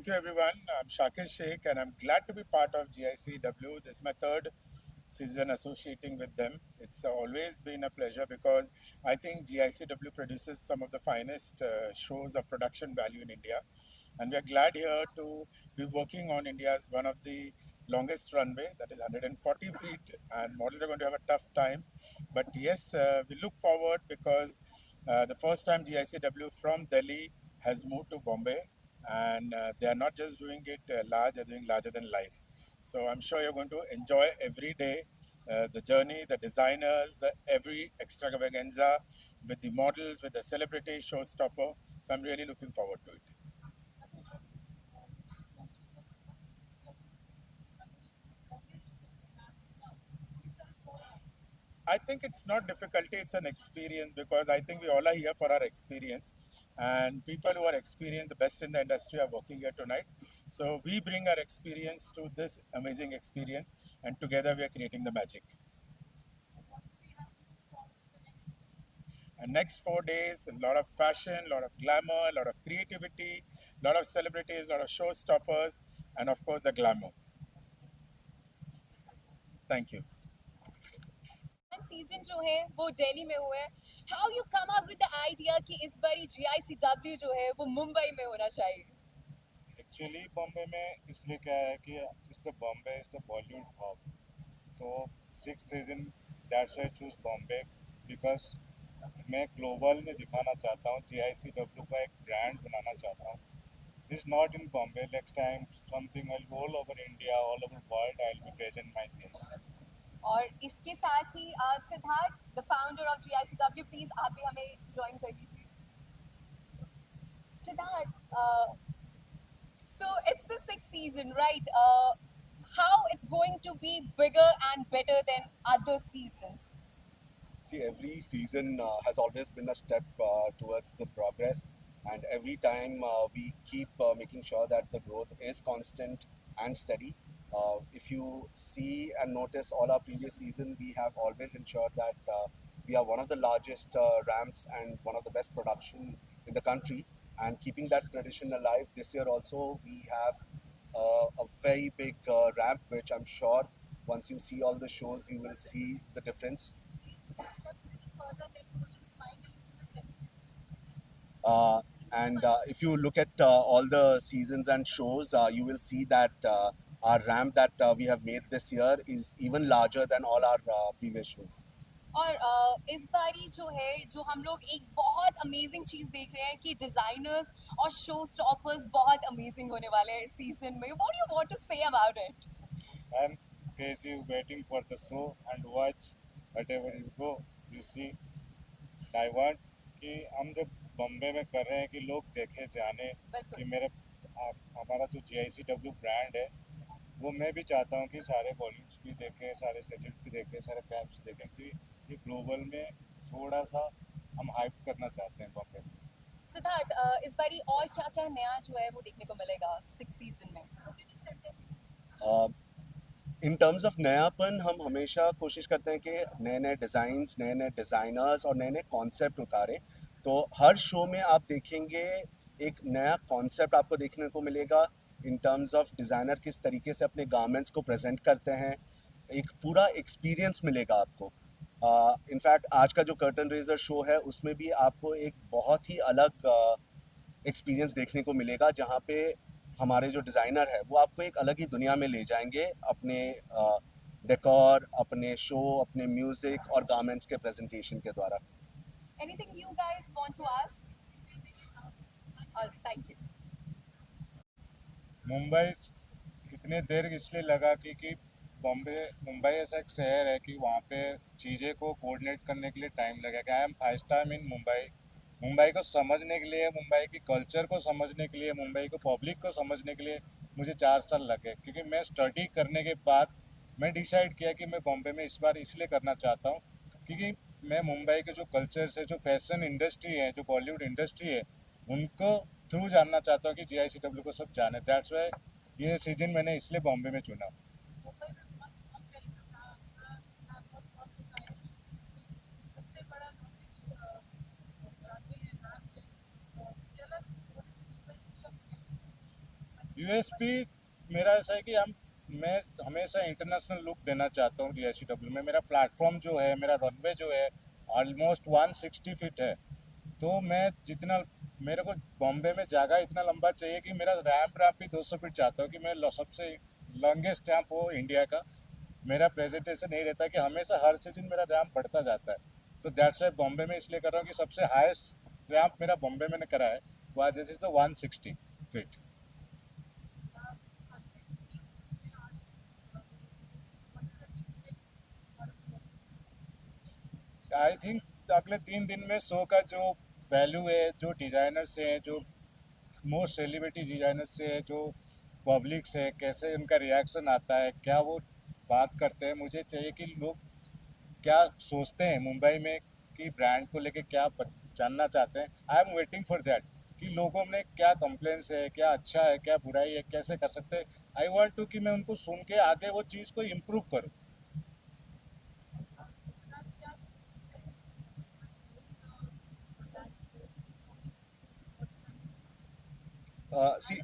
Thank you, everyone. I'm Shakir Sheikh, and I'm glad to be part of GICW. This is my third season associating with them. It's always been a pleasure because I think GICW produces some of the finest shows of production value in India. And we're glad here to be working on India's one of the longest runway, that is 140 feet, and models are going to have a tough time. But yes, we look forward because the first time GICW from Delhi has moved to Bombay, and they are not just doing it large, they're doing larger than life. So I'm sure you're going to enjoy every day the journey, the designers, the every extravaganza with the models, with the celebrity showstopper. So I'm really looking forward to it. I think it's not difficulty, it's an experience because I think we all are here for our experience. And people who are experienced, the best in the industry, are working here tonight. So we bring our experience to this amazing experience, and together we are creating the magic. And next 4 days, a lot of fashion, a lot of glamour, a lot of creativity, a lot of celebrities, a lot of showstoppers, and of course the glamour. Thank you. Season जो है वो दिल्ली में हुआ है. How you come up with the idea कि इस बारी जीआईसीडब्ल्यू जो है वो मुंबई में होना चाहिए. एक्चुअली बॉम्बे में इसलिए क्या है कि इस the Bombay is the Bollywood hub. तो six reason that's why choose Bombay because मैं ग्लोबल में दिखाना चाहता हूँ. GICW का एक ब्रांड बनाना चाहता हूँ. This not in Bombay. Next time something all over India, all over world I will be present my GIC. और इसके साथ ही Siddharth the founder of GICW, please आप भी हमें ज्वाइन कर लीजिए. Siddharth, so it's the sixth season, right? How it's going to be bigger and better than other seasons? See, every season has always been a step towards the progress, and every time we keep making sure that the growth is constant and steady. If you see and notice all our previous season, we have always ensured that we are one of the largest ramps and one of the best production in the country. And keeping that tradition alive this year also, we have a very big ramp, which I'm sure once you see all the shows, you will see the difference. And if you look at all the seasons and shows, you will see that our ramp that we have made this year is even larger than all our previous shows. और इस बारी जो है जो हम लोग एक बहुत अमेजिंग चीज देख रहे हैं कि डिजाइनर्स और शो स्टॉपर्स बहुत अमेजिंग होने वाले हैं इस सीजन में. What do you want to say about it? I am crazy waiting for the show and watch whatever you go. You see, I want कि हम जब बॉम्बे में कर रहे हैं कि लोग देखे जाने कि मेरा हमारा जो GICW ब्रांड है वो मैं भी चाहता हूँ कि सारे बॉलीवुड्स भी देखें, सारे सेलिब्रिटी भी देखें, सारे फैंस भी देखें कि ये ग्लोबल में थोड़ा सा हम हाइप करना चाहते हैं बॉम्बे में. सिद्धार्थ, इस बारी और क्या क्या नया जो है वो देखने को मिलेगा सिक्स सीजन में? इन टर्म्स ऑफ नयापन हम हमेशा कोशिश करते हैं कि नए नए डिज़ाइंस, नए नए डिज़ाइनर्स और नए नए कॉन्सेप्ट उतारें. तो हर शो में आप देखेंगे एक नया कॉन्सेप्ट आपको देखने को मिलेगा इन टर्म्स ऑफ डिज़ाइनर किस तरीके से अपने गारमेंट्स को प्रेजेंट करते हैं. एक पूरा एक्सपीरियंस मिलेगा आपको. इनफैक्ट आज का जो कर्टन रेजर शो है उसमें भी आपको एक बहुत ही अलग एक्सपीरियंस देखने को मिलेगा, जहाँ पे हमारे जो डिज़ाइनर है वो आपको एक अलग ही दुनिया में ले जाएंगे अपने डेकोर, अपने शो, अपने म्यूज़िक और गारमेंट्स के प्रेजेंटेशन के द्वारा. Anything you guys want to ask? Thank you. Mumbai इतने देर इसलिए लगा क्योंकि मुंबई ऐसा एक शहर है कि वहाँ पे चीज़ें को कोऑर्डिनेट करने के लिए टाइम लगेगा. I am first time in Mumbai. Mumbai को समझने के लिए, मुंबई की कल्चर को समझने के लिए, मुंबई को पब्लिक को समझने के लिए मुझे 4 साल लगे, क्योंकि मैं स्टडी करने के बाद मैं डिसाइड किया कि मैं बॉम्बे में इस बार इसलिए करना चाहता हूँ क्योंकि मैं मुंबई के जो कल्चर से, जो फैशन इंडस्ट्री है, जो बॉलीवुड इंडस्ट्री है, उनको थ्रू जानना चाहता हूँ कि GICW को सब जाने. दैट्स वाई ये सीजन मैंने इसलिए बॉम्बे में चुना. यूएसपी मेरा ऐसा है कि मैं हमेशा इंटरनेशनल लुक देना चाहता हूँ जीआईसीडब्ल्यू में। मेरा प्लेटफॉर्म जो है, मेरा रनवे जो है ऑलमोस्ट 160 फीट है। तो मैं जितना मेरे को बॉम्बे में जगह इतना लंबा चाहिए कि मेरा रैम्प भी 200 फीट चाहता हूँ कि मैं सबसे लॉन्गेस्ट रैम्प हो इंडिया का। मेरा प्रेजेंटेशन नहीं रहता कि हमेशा हर सीजन मेरा रैम्प बढ़ता जाता है। तो दैट्स वाई बॉम्बे में इसलिए कर रहा हूँ कि सबसे हाईएस्ट रैम्प मेरा बॉम्बे में करा है, वह this is the 160 feet. I think अगले 3 दिन में शो का जो वैल्यू है, जो डिजाइनर्स हैं, जो मोस्ट सेलिब्रिटी डिजाइनर्स से है, जो पब्लिक से है, कैसे उनका रिएक्शन आता है, क्या वो बात करते हैं। मुझे चाहिए कि लोग क्या सोचते हैं मुंबई में, कि ब्रांड को लेके क्या जानना चाहते हैं। I am waiting for that कि लोगों में क्या कंप्लेंट्स है, क्या अच्छा है, क्या बुराई है, कैसे कर सकते हैं। आई वांट टू कि मैं उनको सुन के आगे वो चीज़ को इम्प्रूव करूँ। See,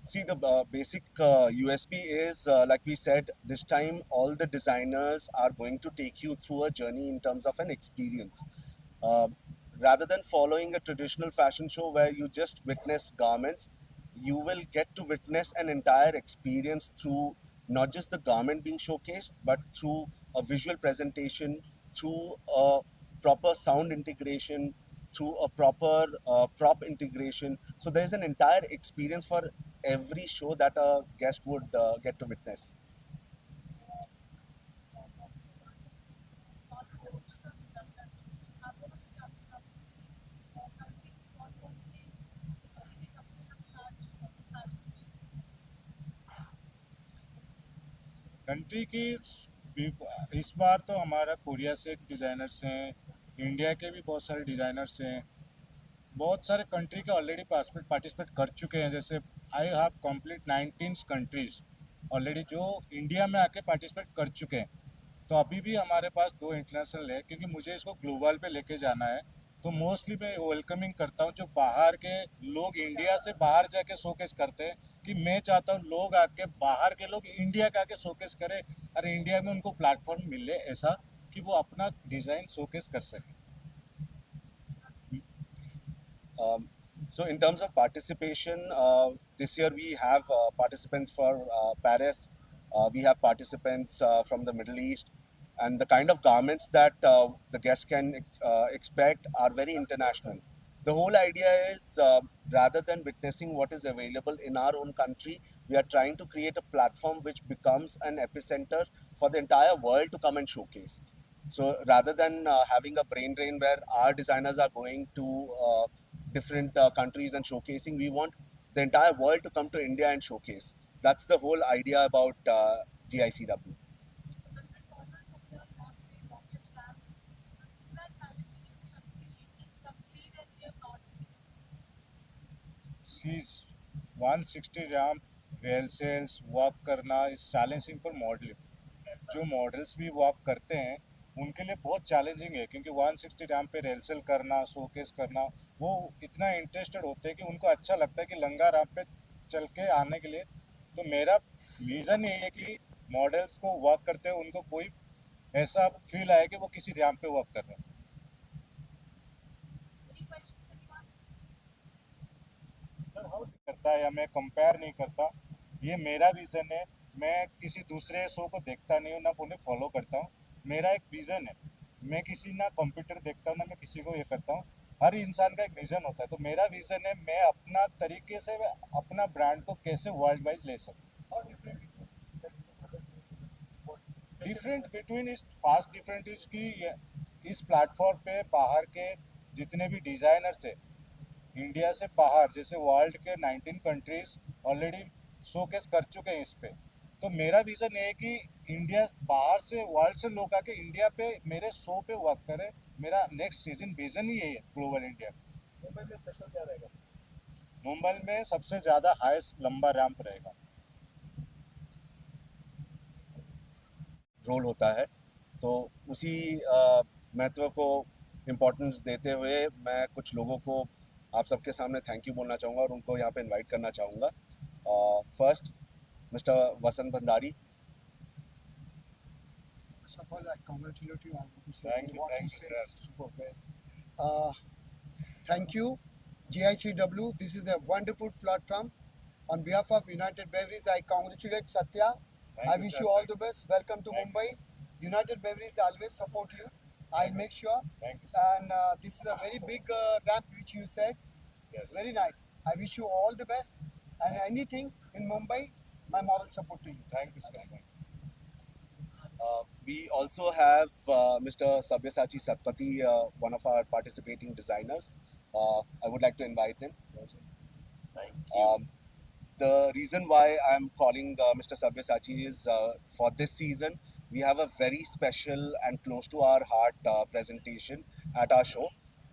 See, the basic USP is, like we said, this time all the designers are going to take you through a journey in terms of an experience. Uh, Rather than following a traditional fashion show where you just witness garments, you will get to witness an entire experience through not just the garment being showcased, but through a visual presentation, through a proper sound integration, through a proper prop integration. So there's an entire experience for every show that a guest would get to witness. Country की इस बार तो हमारा Korea से एक designers हैं, India के भी बहुत सारे डिज़ाइनर्स हैं, बहुत सारे कंट्री के ऑलरेडी पार्टिसिपेट कर चुके हैं। जैसे I have complete 19 countries already जो इंडिया में आके पार्टिसिपेट कर चुके हैं। तो अभी भी हमारे पास 2 इंटरनेशनल है, क्योंकि मुझे इसको ग्लोबल पे लेके जाना है। तो मोस्टली मैं वेलकमिंग करता हूँ जो बाहर के लोग इंडिया से बाहर जाके शोकेस करते हैं, कि मैं चाहता हूँ लोग आके, बाहर के लोग इंडिया के आके शोकेस करें, और इंडिया में उनको प्लेटफॉर्म मिले ऐसा कि वो अपना डिज़ाइन शोकेस कर सकें। Um, so in terms of participation, this year we have participants for Paris. We have participants from the Middle East, and the kind of garments that the guests can expect are very international. The whole idea is, rather than witnessing what is available in our own country, we are trying to create a platform which becomes an epicenter for the entire world to come and showcase. So rather than having a brain drain where our designers are going to different countries and showcasing, we want the entire world to come to India and showcase. That's the whole idea about GICW. सीज 160 gram रेल सेल्स walk करना इस challenging पर model, जो models भी walk करते हैं उनके लिए बहुत चैलेंजिंग है, क्योंकि 160 ग्राम पे रेल सेल करना, शोकेस करना, वो इतना इंटरेस्टेड होते हैं कि उनको अच्छा लगता है कि लंगा राम पे चल के आने के लिए। तो मेरा विज़न ये है कि मॉडल्स को वॉक करते हुए उनको कोई ऐसा फील आए कि वो किसी रैम पे वॉक कर रहे हैं। करता या मैं कंपेयर नहीं करता, ये मेरा विज़न है। मैं किसी दूसरे शो को देखता नहीं हूँ, ना उन्हें फॉलो करता हूँ। मेरा एक विज़न है, मैं किसी ना कंप्यूटर देखता हूँ, ना मैं किसी को ये करता हूँ। हर इंसान का एक विज़न होता है। तो मेरा विज़न है मैं अपना तरीके से अपना ब्रांड को कैसे वर्ल्ड वाइज ले सकूँ। डिफरेंट बिटवीन इस फास्ट डिफरेंट इज कि इस प्लेटफॉर्म पे बाहर के जितने भी डिज़ाइनर्स है इंडिया से बाहर, जैसे वर्ल्ड के 19 कंट्रीज ऑलरेडी शोकेस कर चुके हैं इस पे। तो मेरा विज़न ये है कि इंडिया बाहर से, वर्ल्ड से लोग आके इंडिया पे मेरे शो पे वर्क करें। मेरा नेक्स्ट सीजन विज़न ही यही है, ग्लोबल इंडिया। मुंबई में स्पेशल क्या रहेगा? मुंबई में सबसे ज़्यादा हाईएस्ट लंबा रैंप रहेगा। रोल होता है, तो उसी महत्व को इम्पोर्टेंस देते हुए मैं कुछ लोगों को आप सबके सामने थैंक यू बोलना चाहूँगा और उनको यहाँ पे इनवाइट करना चाहूँगा. First mister Vasant Bhandari. First of all, I congratulate you. I want to say Thank you, what thank you you, said sir. is super well. Thank you, GICW. This is a wonderful platform. On behalf of United Breweries, I congratulate Satya. Thank I you, wish sir. you all Thank the best. Welcome to Thank Mumbai. United Breweries always support you. I'll make sure. Thank you, sir. And this is a very big ramp which you said. Yes. Very nice. I wish you all the best. And anything in Mumbai, my moral support to you. Thank you, sir. Thank you. We also have Mr. Sabyasachi Satpathy, one of our participating designers. I would like to invite him. Thank you. The reason why I'm calling Mr. Sabyasachi is for this season, we have a very special and close to our heart presentation at our show,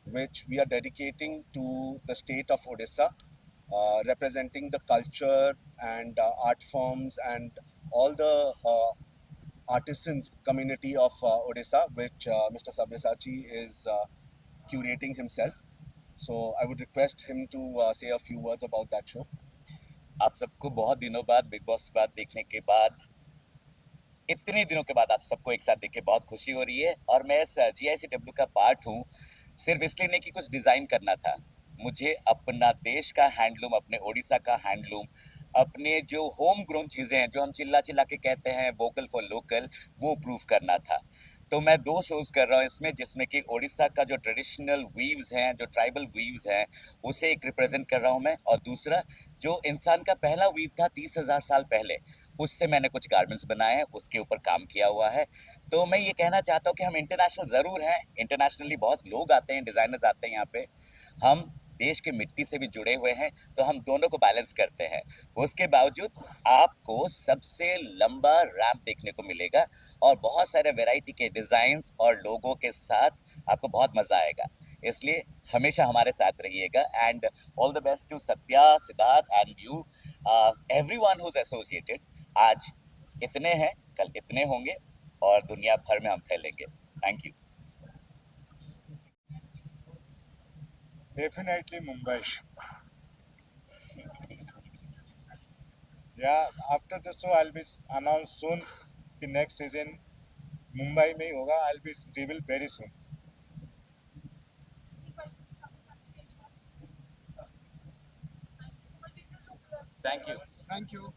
which we are dedicating to the state of Odisha, representing the culture and art forms and all the artisans community of Odisha, which Mr. Sabyasachi is curating himself. So I would request him to say a few words about that show. आप सबको बहुत दिनों बाद big boss बात देखने के बाद इतने दिनों के बाद आप सबको एक साथ देख के बहुत खुशी हो रही है और मैं इस GICW का पार्ट हूँ सिर्फ इसलिए नहीं कि कुछ डिज़ाइन करना था. मुझे अपना देश का हैंडलूम, अपने ओडिशा का हैंडलूम, अपने जो होम ग्रोन चीज़ें हैं जो हम चिल्ला चिल्ला के कहते हैं वोकल फॉर लोकल, वो प्रूव करना था. तो मैं 2 शोज़ कर रहा हूँ इसमें, जिसमें कि ओडिशा का जो ट्रेडिशनल वीव्स हैं, जो ट्राइबल वीव्स हैं, उसे एक रिप्रेजेंट कर रहा हूँ मैं. और दूसरा, जो इंसान का पहला वीव था 30,000 साल पहले, उससे मैंने कुछ गारमेंट्स बनाए हैं, उसके ऊपर काम किया हुआ है. तो मैं ये कहना चाहता हूँ कि हम इंटरनेशनल ज़रूर हैं, इंटरनेशनली बहुत लोग आते हैं, डिज़ाइनर्स आते हैं यहाँ पे. हम देश के मिट्टी से भी जुड़े हुए हैं, तो हम दोनों को बैलेंस करते हैं. उसके बावजूद आपको सबसे लंबा रैंप देखने को मिलेगा और बहुत सारे वैरायटी के डिज़ाइंस और लोगों के साथ आपको बहुत मज़ा आएगा. इसलिए हमेशा हमारे साथ रहिएगा. And all the best to Satya, Siddharth and you, everyone who is associated. आज इतने हैं, कल इतने होंगे और दुनिया भर में हम फैलेंगे. Thank you. Definitely Mumbai. Yeah, after the show I'll be announced soon. The next season Mumbai में ही होगा. I'll be revealed very soon. Thank you. Thank you.